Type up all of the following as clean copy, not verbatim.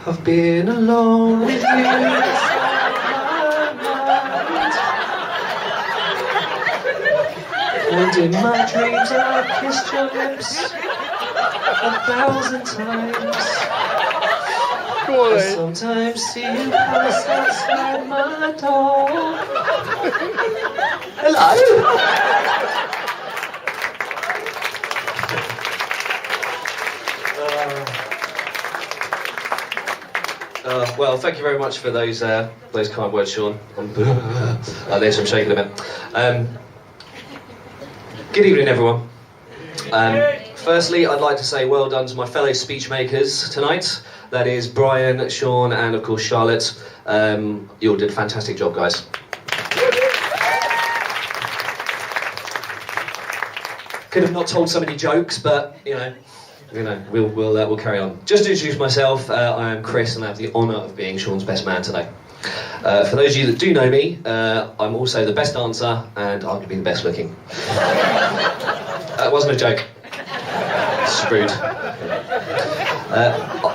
I've been alone with you inside my mind. And in my dreams I've kissed your lips 1,000 times. I sometimes see you pass outside my door. Hello? Well, thank you very much for those kind words, Shaun. There's some shaking a bit. Good evening, everyone. Firstly, I'd like to say well done to my fellow speech makers tonight. That is Brian, Shaun, and of course Charlotte. You all did a fantastic job, guys. Could have not told so many jokes, but we'll carry on. Just to introduce myself, I am Chris, and I have the honour of being Shaun's best man today. For those of you that do know me, I'm also the best dancer and arguably the best looking. That wasn't a joke. Screwed.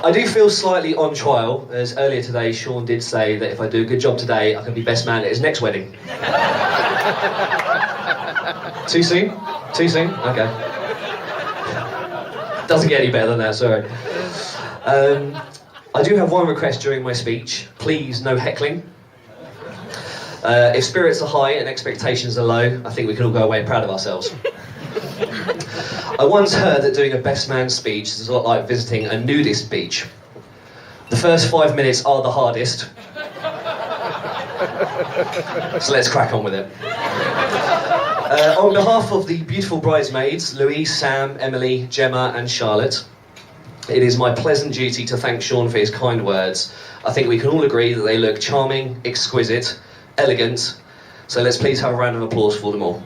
I do feel slightly on trial, as earlier today Shaun did say that if I do a good job today, I can be best man at his next wedding. Too soon? Too soon? Okay. Doesn't get any better than that, sorry. I do have one request during my speech. Please, no heckling. If spirits are high and expectations are low, I think we can all go away proud of ourselves. I once heard that doing a best man speech is a lot like visiting a nudist beach. The first 5 minutes are the hardest. So let's crack on with it. On behalf of the beautiful bridesmaids, Louise, Sam, Emily, Gemma and Charlotte, it is my pleasant duty to thank Shaun for his kind words. I think we can all agree that they look charming, exquisite, elegant, so let's please have a round of applause for them all.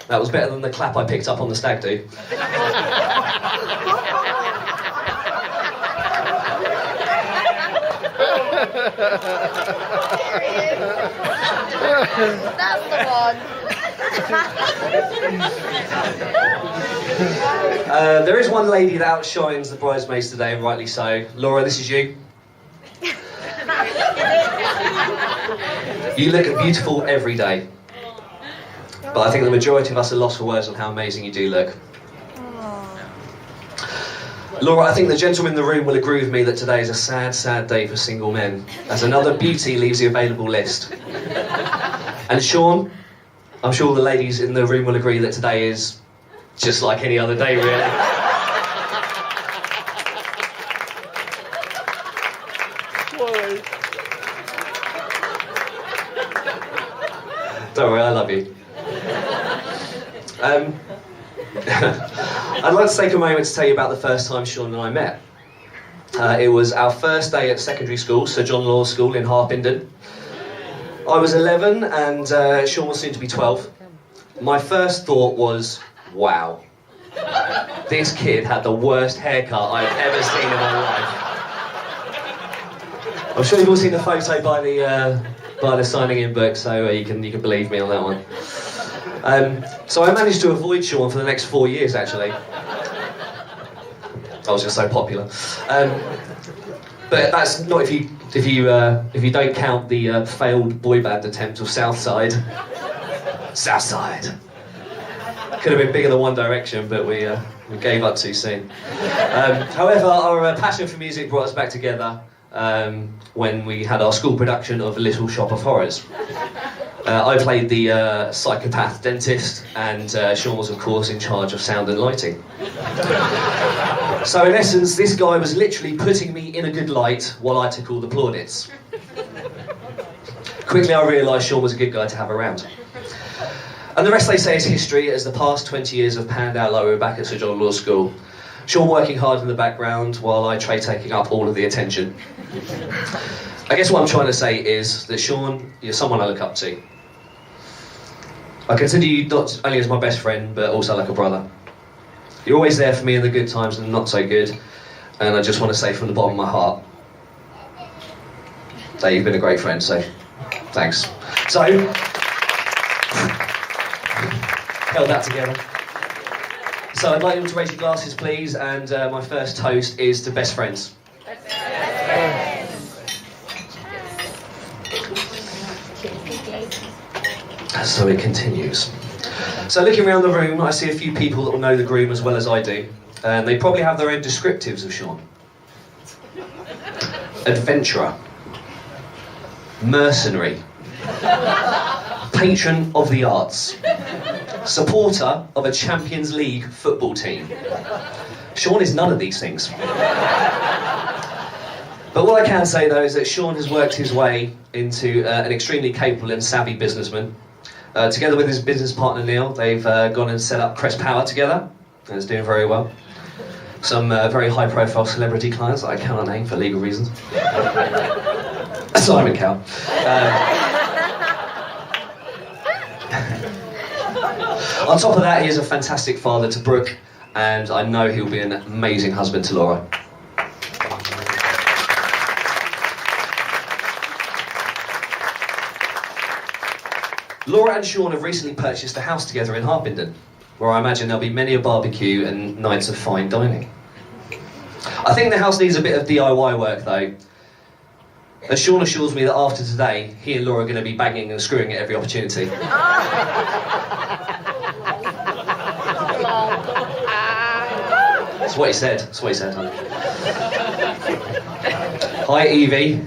That was better than the clap I picked up on the stag do. That's the one. There is one lady that outshines the bridesmaids today, and rightly so. Laura, this is you. You look beautiful every day. But I think the majority of us are lost for words on how amazing you do look. Laura, I think the gentlemen in the room will agree with me that today is a sad, sad day for single men, as another beauty leaves the available list. And Shaun, I'm sure the ladies in the room will agree that today is just like any other day, really. Don't worry, I love you. I'd like to take a moment to tell you about the first time Shaun and I met. It was our first day at secondary school, Sir John Law School in Harpenden. I was 11 and Shaun was soon to be 12. My first thought was, wow, this kid had the worst haircut I've ever seen in my life. I'm sure you've all seen the photo by the signing in book, so you can believe me on that one. So I managed to avoid Shaun for the next 4 years, actually. I was just so popular. But that's not if you don't count the failed boy band attempt of Southside. Southside. Could have been bigger than One Direction, but we gave up too soon. However, our passion for music brought us back together when we had our school production of Little Shop of Horrors. I played the psychopath dentist, and Shaun was, of course, in charge of sound and lighting. So, in essence, this guy was literally putting me in a good light while I took all the plaudits. Quickly, I realised Shaun was a good guy to have around. And the rest, they say, is history, as the past 20 years have panned out like we were back at Sir John Law School. Shaun working hard in the background, while I taking up all of the attention. I guess what I'm trying to say is that, Shaun, you're someone I look up to. I consider you not only as my best friend, but also like a brother. You're always there for me in the good times and not so good, and I just want to say from the bottom of my heart that you've been a great friend, so thanks. So, Held that together. So I'd like you all to raise your glasses, please, and my first toast is to best friends. So it continues. So looking around the room, I see a few people that will know the groom as well as I do, and they probably have their own descriptives of Shaun. Adventurer, mercenary, patron of the arts, supporter of a Champions League football team. Shaun is none of these things. But what I can say though is that Shaun has worked his way into an extremely capable and savvy businessman. Together with his business partner Neil, they've gone and set up Crest Power together, and it's doing very well. Some very high-profile celebrity clients that I cannot name for legal reasons. Simon Cowell. On top of that, he is a fantastic father to Brooke, and I know he'll be an amazing husband to Laura. Laura and Shaun have recently purchased a house together in Harpenden, where I imagine there'll be many a barbecue and nights of fine dining. I think the house needs a bit of DIY work though. As Shaun assures me that after today, he and Laura are going to be banging and screwing at every opportunity. That's what he said. That's what he said, honey. Hi, Evie.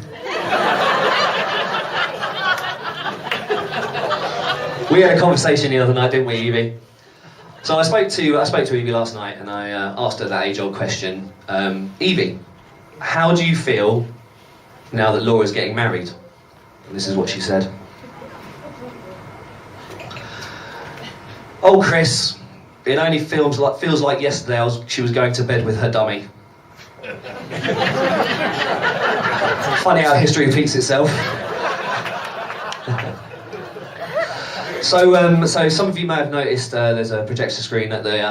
We had a conversation the other night, didn't we, Evie? So I spoke to Evie last night, and I asked her that age-old question. Evie, how do you feel now that Laura's getting married? And this is what she said. Oh, Chris, it only feels like yesterday she was going to bed with her dummy. Funny how history repeats itself. So some of you may have noticed there's a projector screen at the